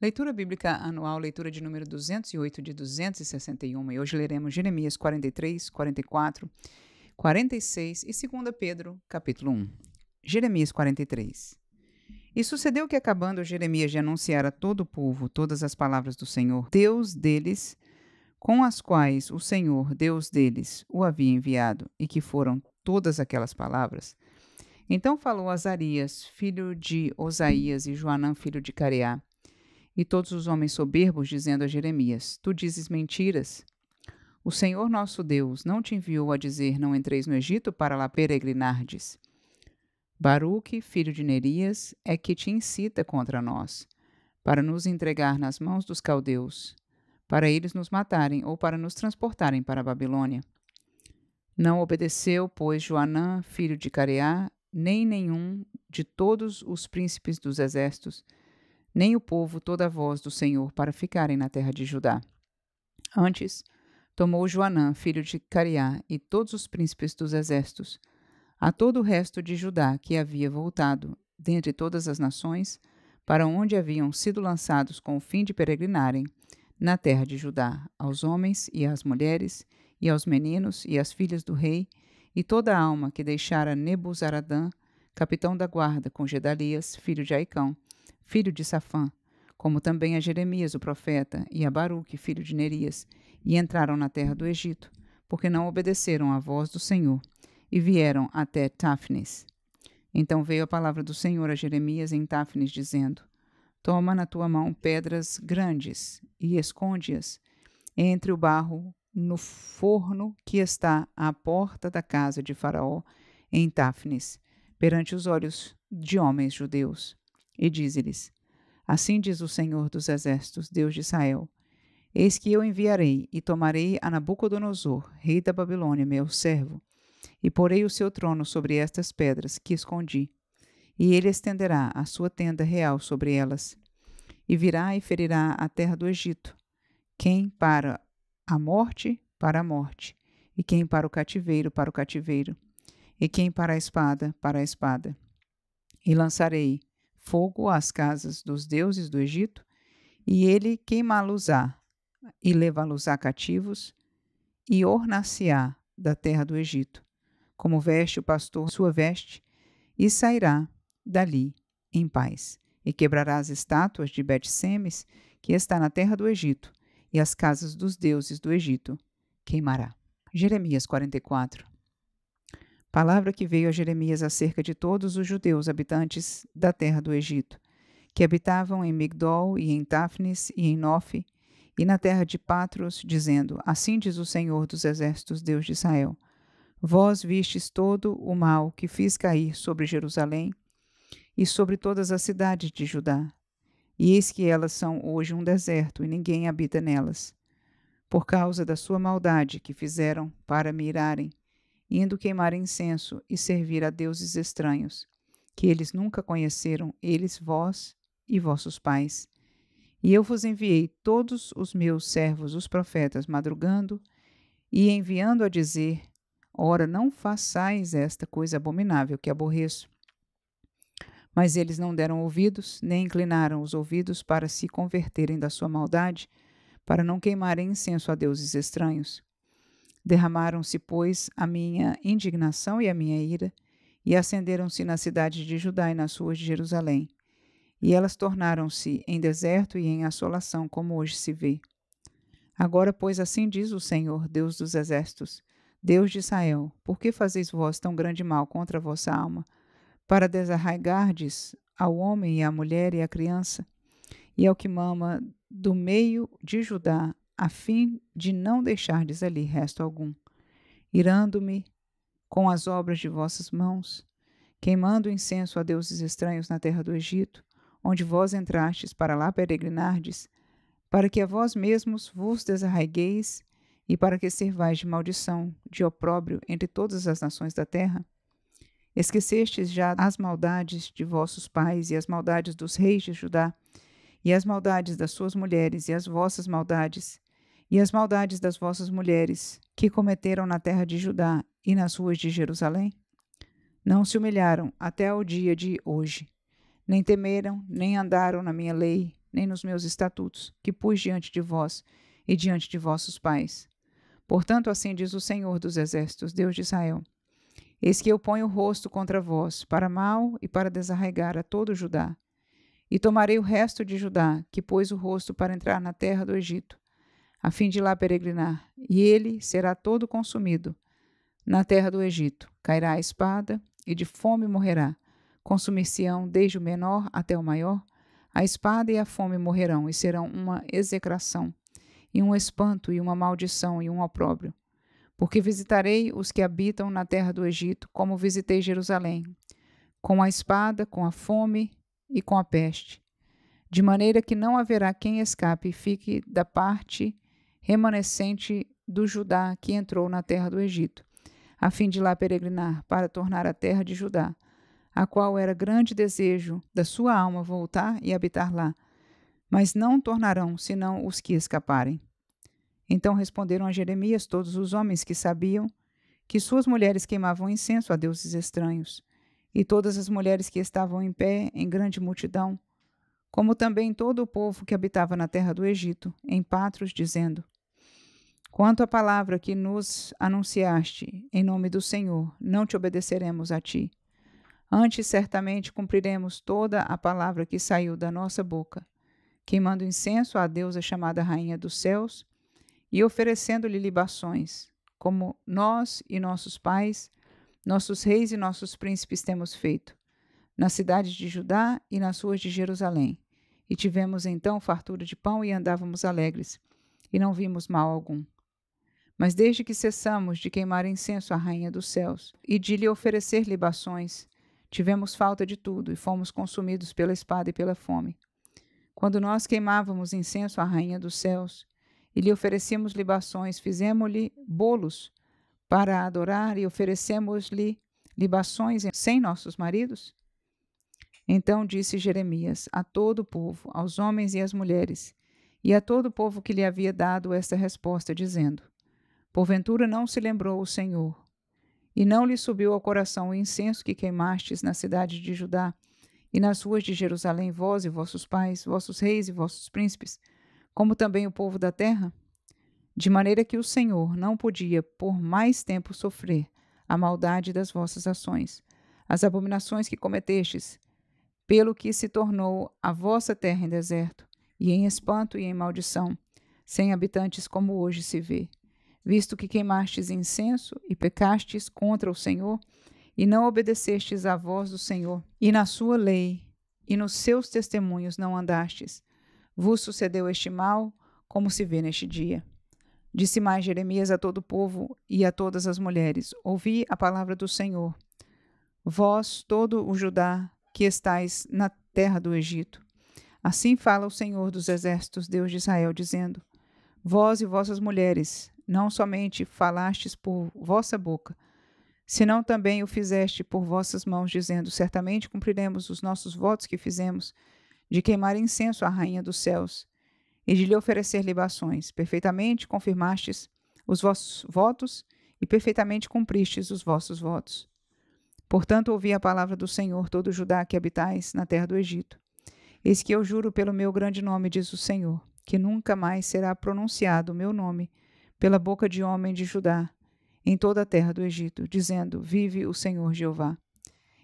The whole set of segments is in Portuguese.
Leitura bíblica anual, leitura de número 208 de 261. E hoje leremos Jeremias 43, 44, 46 e 2 Pedro, capítulo 1. Jeremias 43. E sucedeu que, acabando Jeremias de anunciar a todo o povo todas as palavras do Senhor, Deus deles, com as quais o Senhor, Deus deles, o havia enviado, e que foram todas aquelas palavras, então falou Azarias, filho de Osaías, e Joanã, filho de Careá, e todos os homens soberbos, dizendo a Jeremias: Tu dizes mentiras. O Senhor nosso Deus não te enviou a dizer: Não entreis no Egito para lá peregrinardes. Baruque, filho de Nerias, é que te incita contra nós, para nos entregar nas mãos dos caldeus, para eles nos matarem ou para nos transportarem para a Babilônia. Não obedeceu, pois, Joanã, filho de Careá, nem nenhum de todos os príncipes dos exércitos, nem o povo toda a voz do Senhor para ficarem na terra de Judá. Antes, tomou Joanã, filho de Careá, e todos os príncipes dos exércitos, a todo o resto de Judá que havia voltado, dentre todas as nações, para onde haviam sido lançados com o fim de peregrinarem, na terra de Judá, aos homens e às mulheres, e aos meninos e às filhas do rei, e toda a alma que deixara Nebuzaradã, capitão da guarda, com Gedalias, filho de Aicão, filho de Safã, como também a Jeremias o profeta, e a Baruque, filho de Nerias, e entraram na terra do Egito, porque não obedeceram à voz do Senhor, e vieram até Táfnis. Então veio a palavra do Senhor a Jeremias em Táfnis, dizendo: Toma na tua mão pedras grandes, e esconde-as entre o barro no forno que está à porta da casa de Faraó, em Táfnis, perante os olhos de homens judeus. E dize-lhes: Assim diz o Senhor dos Exércitos, Deus de Israel: Eis que eu enviarei e tomarei a Nabucodonosor, rei da Babilônia, meu servo, e porei o seu trono sobre estas pedras que escondi, e ele estenderá a sua tenda real sobre elas, e virá e ferirá a terra do Egito, quem para a morte, para a morte, e quem para o cativeiro, para o cativeiro, e quem para a espada, para a espada. E lançarei fogo às casas dos deuses do Egito, e ele queimá-los-á, e levá-los-á cativos, e ornar-se-á da terra do Egito, como veste o pastor sua veste, e sairá dali em paz, e quebrará as estátuas de Bet-Semes, que está na terra do Egito, e as casas dos deuses do Egito queimará. Jeremias 44. Palavra que veio a Jeremias acerca de todos os judeus habitantes da terra do Egito, que habitavam em Migdol e em Táfnis e em Nofe, e na terra de Patros, dizendo: Assim diz o Senhor dos Exércitos, Deus de Israel: Vós vistes todo o mal que fiz cair sobre Jerusalém e sobre todas as cidades de Judá, e eis que elas são hoje um deserto e ninguém habita nelas, por causa da sua maldade que fizeram para me irarem, indo queimar incenso e servir a deuses estranhos, que eles nunca conheceram, eles, vós e vossos pais. E eu vos enviei todos os meus servos, os profetas, madrugando e enviando a dizer: Ora, não façais esta coisa abominável que aborreço. Mas eles não deram ouvidos, nem inclinaram os ouvidos para se converterem da sua maldade, para não queimarem incenso a deuses estranhos. Derramaram-se, pois, a minha indignação e a minha ira, e acenderam-se na cidade de Judá e nas ruas de Jerusalém. E elas tornaram-se em deserto e em assolação, como hoje se vê. Agora, pois, assim diz o Senhor, Deus dos exércitos, Deus de Israel: Por que fazeis vós tão grande mal contra a vossa alma, para desarraigardes ao homem e à mulher e à criança, e ao que mama do meio de Judá, a fim de não deixardes ali resto algum, irando-me com as obras de vossas mãos, queimando incenso a deuses estranhos na terra do Egito, onde vós entrastes para lá peregrinardes, para que a vós mesmos vos desarraigueis e para que servais de maldição, de opróbrio entre todas as nações da terra? Esquecestes já as maldades de vossos pais e as maldades dos reis de Judá, e as maldades das suas mulheres e as vossas maldades, e as maldades das vossas mulheres, que cometeram na terra de Judá e nas ruas de Jerusalém? Não se humilharam até ao dia de hoje, nem temeram, nem andaram na minha lei, nem nos meus estatutos, que pus diante de vós e diante de vossos pais. Portanto, assim diz o Senhor dos Exércitos, Deus de Israel: Eis que eu ponho o rosto contra vós, para mal e para desarraigar a todo Judá. E tomarei o resto de Judá, que pôs o rosto para entrar na terra do Egito, a fim de lá peregrinar, e ele será todo consumido. Na terra do Egito cairá a espada, e de fome morrerá. Consumir-se-ão desde o menor até o maior. A espada e a fome morrerão, e serão uma execração, e um espanto, e uma maldição, e um opróbrio. Porque visitarei os que habitam na terra do Egito, como visitei Jerusalém, com a espada, com a fome e com a peste, de maneira que não haverá quem escape e fique da parte remanescente do Judá que entrou na terra do Egito, a fim de lá peregrinar, para tornar a terra de Judá, a qual era grande desejo da sua alma voltar e habitar lá, mas não tornarão, senão os que escaparem. Então responderam a Jeremias todos os homens que sabiam que suas mulheres queimavam incenso a deuses estranhos, e todas as mulheres que estavam em pé em grande multidão, como também todo o povo que habitava na terra do Egito, em Patros, dizendo: Quanto à palavra que nos anunciaste em nome do Senhor, não te obedeceremos a ti. Antes, certamente, cumpriremos toda a palavra que saiu da nossa boca, queimando incenso à deusa chamada Rainha dos Céus, e oferecendo-lhe libações, como nós e nossos pais, nossos reis e nossos príncipes temos feito, nas cidades de Judá e nas ruas de Jerusalém. E tivemos então fartura de pão e andávamos alegres, e não vimos mal algum. Mas desde que cessamos de queimar incenso à Rainha dos Céus e de lhe oferecer libações, tivemos falta de tudo e fomos consumidos pela espada e pela fome. Quando nós queimávamos incenso à Rainha dos Céus e lhe oferecíamos libações, fizemos-lhe bolos para adorar e oferecemos-lhe libações sem nossos maridos? Então disse Jeremias a todo o povo, aos homens e às mulheres, e a todo o povo que lhe havia dado esta resposta, dizendo: Porventura não se lembrou o Senhor, e não lhe subiu ao coração o incenso que queimastes na cidade de Judá e nas ruas de Jerusalém, vós e vossos pais, vossos reis e vossos príncipes, como também o povo da terra? De maneira que o Senhor não podia por mais tempo sofrer a maldade das vossas ações, as abominações que cometestes, pelo que se tornou a vossa terra em deserto, e em espanto e em maldição, sem habitantes como hoje se vê, visto que queimastes incenso e pecastes contra o Senhor, e não obedecestes à voz do Senhor, e na sua lei e nos seus testemunhos não andastes, vos sucedeu este mal, como se vê neste dia. Disse mais Jeremias a todo o povo e a todas as mulheres: Ouvi a palavra do Senhor, vós, todo o Judá, que estáis na terra do Egito. Assim fala o Senhor dos Exércitos, Deus de Israel, dizendo: Vós e vossas mulheres não somente falastes por vossa boca, senão também o fizeste por vossas mãos, dizendo: Certamente cumpriremos os nossos votos que fizemos, de queimar incenso à Rainha dos Céus e de lhe oferecer libações. Perfeitamente confirmastes os vossos votos e perfeitamente cumpristes os vossos votos. Portanto, ouvi a palavra do Senhor, todo Judá que habitais na terra do Egito. Eis que eu juro pelo meu grande nome, diz o Senhor, que nunca mais será pronunciado o meu nome pela boca de homem de Judá, em toda a terra do Egito, dizendo: Vive o Senhor Jeová.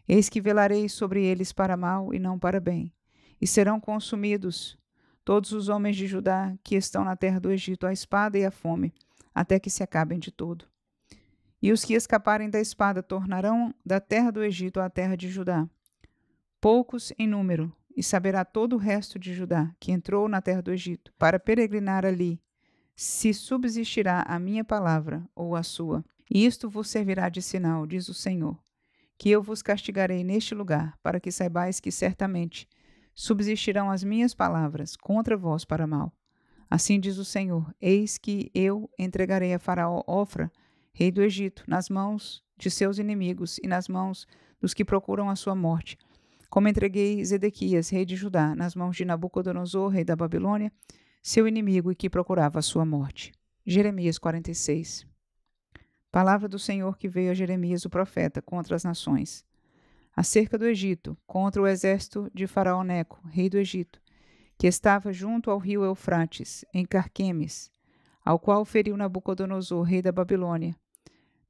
Eis que velarei sobre eles para mal e não para bem, e serão consumidos todos os homens de Judá que estão na terra do Egito, a espada e a fome, até que se acabem de todo. E os que escaparem da espada tornarão da terra do Egito à terra de Judá, poucos em número, e saberá todo o resto de Judá, que entrou na terra do Egito, para peregrinar ali, se subsistirá a minha palavra ou a sua. E isto vos servirá de sinal, diz o Senhor, que eu vos castigarei neste lugar, para que saibais que certamente subsistirão as minhas palavras contra vós para mal. Assim diz o Senhor: Eis que eu entregarei a Faraó Ofra, rei do Egito, nas mãos de seus inimigos e nas mãos dos que procuram a sua morte, como entreguei Zedequias, rei de Judá, nas mãos de Nabucodonosor, rei da Babilônia, seu inimigo e que procurava a sua morte. Jeremias 46. Palavra do Senhor que veio a Jeremias o profeta contra as nações. Acerca do Egito, contra o exército de Faraó Neco, rei do Egito, que estava junto ao rio Eufrates, em Carquemes, ao qual feriu Nabucodonosor, rei da Babilônia,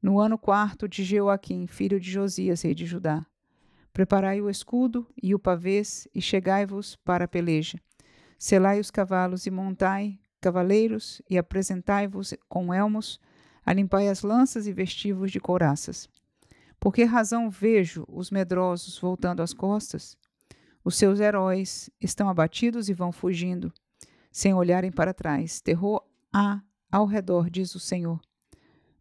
no ano 4º de Jeoaquim, filho de Josias, rei de Judá. Preparai o escudo e o pavês, e chegai-vos para a peleja. Selai os cavalos e montai cavaleiros, e apresentai-vos com elmos, alimpai as lanças e vestivos de couraças. Por que razão vejo os medrosos voltando as costas? Os seus heróis estão abatidos e vão fugindo, sem olharem para trás. Terror há ao redor, diz o Senhor.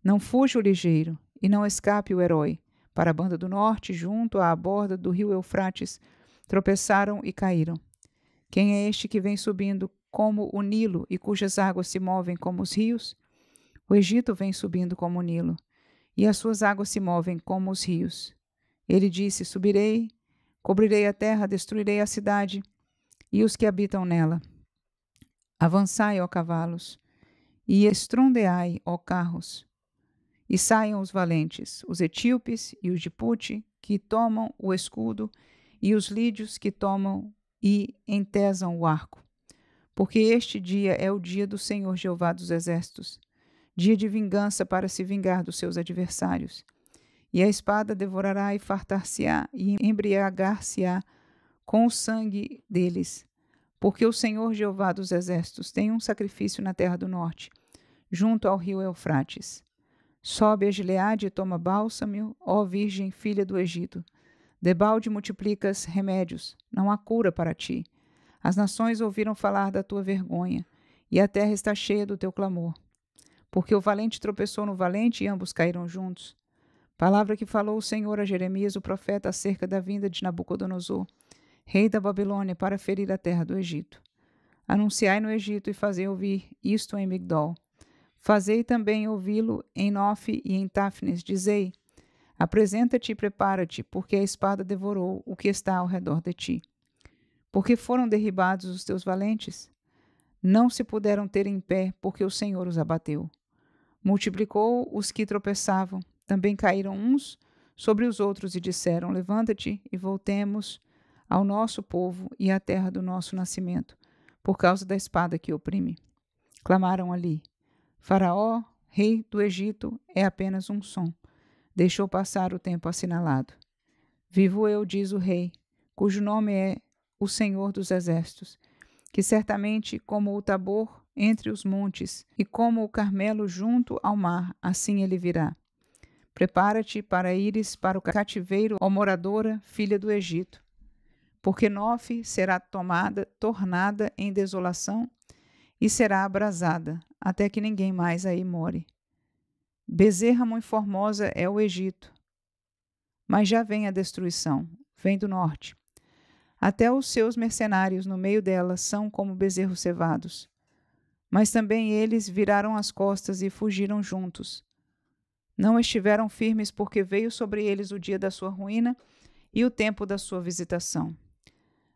Não fuja o ligeiro, e não escape o herói. Para a banda do norte, junto à borda do rio Eufrates, tropeçaram e caíram. Quem é este que vem subindo como o Nilo e cujas águas se movem como os rios? O Egito vem subindo como o Nilo, e as suas águas se movem como os rios. Ele disse: subirei, cobrirei a terra, destruirei a cidade e os que habitam nela. Avançai, ó cavalos, e estrondeai, ó carros. E saiam os valentes, os etíopes e os de Pute, que tomam o escudo, e os lídios que tomam e entesam o arco. Porque este dia é o dia do Senhor Jeová dos Exércitos, dia de vingança para se vingar dos seus adversários. E a espada devorará e fartar-se-á e embriagar-se-á com o sangue deles. Porque o Senhor Jeová dos Exércitos tem um sacrifício na terra do norte, junto ao rio Eufrates. Sobe a Gileade e toma bálsamo, ó Virgem, filha do Egito. Debalde multiplicas remédios, não há cura para ti. As nações ouviram falar da tua vergonha, e a terra está cheia do teu clamor. Porque o valente tropeçou no valente e ambos caíram juntos. Palavra que falou o Senhor a Jeremias, o profeta, acerca da vinda de Nabucodonosor, rei da Babilônia, para ferir a terra do Egito. Anunciai no Egito e fazei ouvir isto em Migdol. Fazei também ouvi-lo em Nofe e em Táfnis. Dizei: apresenta-te e prepara-te, porque a espada devorou o que está ao redor de ti. Porque foram derribados os teus valentes? Não se puderam ter em pé, porque o Senhor os abateu. Multiplicou os que tropeçavam, também caíram uns sobre os outros e disseram: levanta-te e voltemos ao nosso povo e à terra do nosso nascimento, por causa da espada que oprime. Clamaram ali: Faraó, rei do Egito, é apenas um som. Deixou passar o tempo assinalado. Vivo eu, diz o rei, cujo nome é o Senhor dos Exércitos, que certamente como o Tabor entre os montes e como o Carmelo junto ao mar, assim ele virá. Prepara-te para ires para o cativeiro, ó moradora, filha do Egito, porque Nofe será tornada em desolação e será abrasada, até que ninguém mais aí more. Bezerra muito formosa é o Egito, mas já vem a destruição, vem do norte. Até os seus mercenários no meio dela são como bezerros cevados. Mas também eles viraram as costas e fugiram juntos. Não estiveram firmes porque veio sobre eles o dia da sua ruína e o tempo da sua visitação.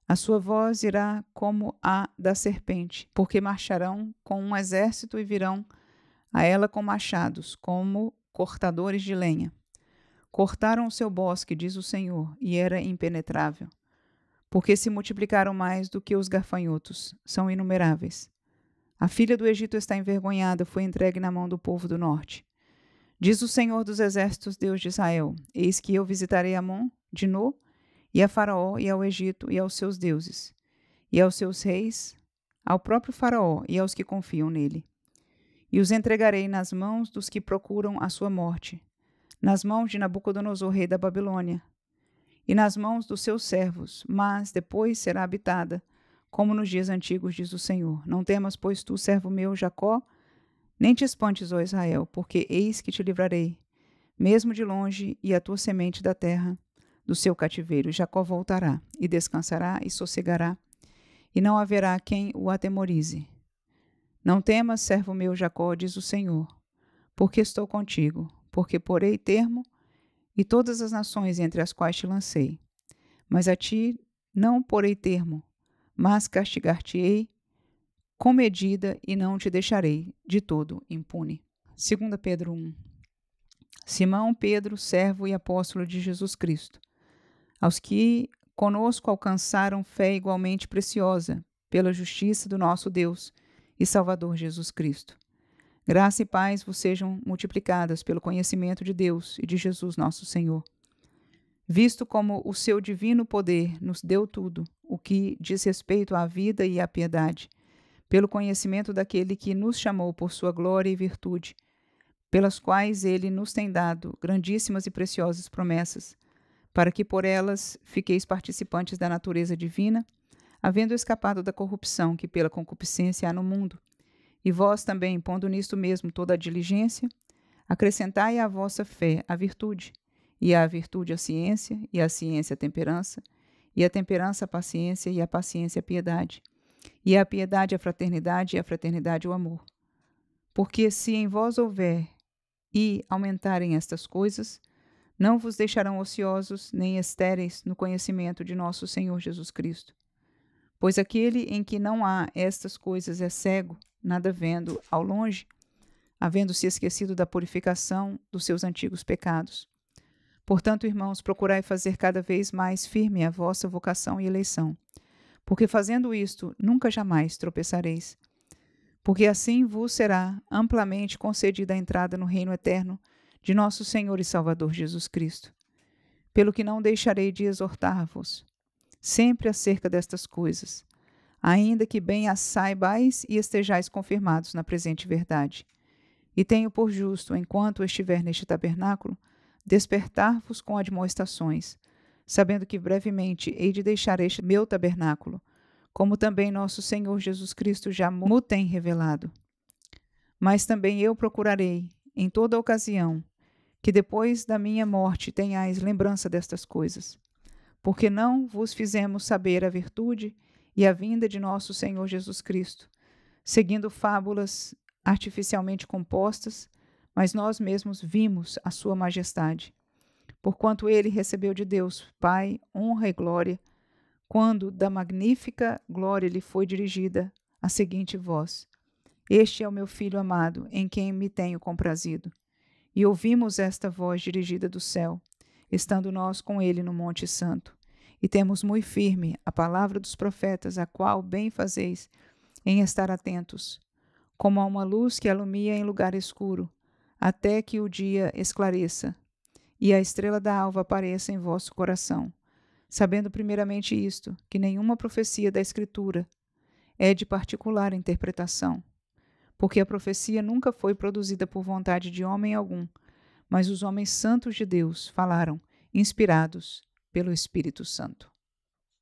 A sua voz irá como a da serpente, porque marcharão com um exército e virão a ela com machados, como cortadores de lenha. Cortaram o seu bosque, diz o Senhor, e era impenetrável. Porque se multiplicaram mais do que os gafanhotos, são inumeráveis. A filha do Egito está envergonhada, foi entregue na mão do povo do norte. Diz o Senhor dos Exércitos, Deus de Israel: eis que eu visitarei Amon, de No, e a Faraó, e ao Egito, e aos seus deuses, e aos seus reis, ao próprio Faraó, e aos que confiam nele. E os entregarei nas mãos dos que procuram a sua morte, nas mãos de Nabucodonosor, rei da Babilônia, e nas mãos dos seus servos, mas depois será habitada, como nos dias antigos, diz o Senhor. Não temas, pois tu, servo meu, Jacó, nem te espantes, ó Israel, porque eis que te livrarei, mesmo de longe, e a tua semente da terra, do seu cativeiro. Jacó voltará, e descansará, e sossegará, e não haverá quem o atemorize. Não temas, servo meu Jacó, diz o Senhor, porque estou contigo, porque porei termo e todas as nações entre as quais te lancei. Mas a ti não porei termo, mas castigar-te-ei com medida e não te deixarei de todo impune. 2 Pedro 1. Simão Pedro, servo e apóstolo de Jesus Cristo, aos que conosco alcançaram fé igualmente preciosa, pela justiça do nosso Deus e Salvador Jesus Cristo. Graça e paz vos sejam multiplicadas pelo conhecimento de Deus e de Jesus nosso Senhor. Visto como o seu divino poder nos deu tudo, o que diz respeito à vida e à piedade, pelo conhecimento daquele que nos chamou por sua glória e virtude, pelas quais ele nos tem dado grandíssimas e preciosas promessas, para que por elas fiqueis participantes da natureza divina, havendo escapado da corrupção que pela concupiscência há no mundo. E vós também, pondo nisto mesmo toda a diligência, acrescentai à vossa fé a virtude, e à virtude a ciência, e à ciência a temperança, e à temperança a paciência, e à paciência a piedade, e à piedade a fraternidade, e à fraternidade o amor. Porque se em vós houver e aumentarem estas coisas, não vos deixarão ociosos nem estéreis no conhecimento de nosso Senhor Jesus Cristo. Pois aquele em que não há estas coisas é cego, nada vendo ao longe, havendo-se esquecido da purificação dos seus antigos pecados. Portanto, irmãos, procurai fazer cada vez mais firme a vossa vocação e eleição, porque fazendo isto, nunca jamais tropeçareis. Porque assim vos será amplamente concedida a entrada no reino eterno de nosso Senhor e Salvador Jesus Cristo. Pelo que não deixarei de exortar-vos sempre acerca destas coisas, ainda que bem as saibais e estejais confirmados na presente verdade. E tenho por justo, enquanto estiver neste tabernáculo, despertar-vos com admoestações, sabendo que brevemente hei de deixar este meu tabernáculo, como também nosso Senhor Jesus Cristo já mo tem revelado. Mas também eu procurarei, em toda ocasião, que depois da minha morte tenhais lembrança destas coisas, porque não vos fizemos saber a virtude e a vinda de nosso Senhor Jesus Cristo, seguindo fábulas artificialmente compostas, mas nós mesmos vimos a sua majestade, porquanto ele recebeu de Deus, Pai, honra e glória, quando da magnífica glória lhe foi dirigida a seguinte voz: Este é o meu Filho amado, em quem me tenho comprazido. E ouvimos esta voz dirigida do céu, estando nós com ele no Monte Santo, e temos muito firme a palavra dos profetas, a qual bem fazeis em estar atentos, como a uma luz que alumia em lugar escuro, até que o dia esclareça, e a estrela da alva apareça em vosso coração, sabendo primeiramente isto, que nenhuma profecia da Escritura é de particular interpretação, porque a profecia nunca foi produzida por vontade de homem algum, mas os homens santos de Deus falaram, inspirados pelo Espírito Santo.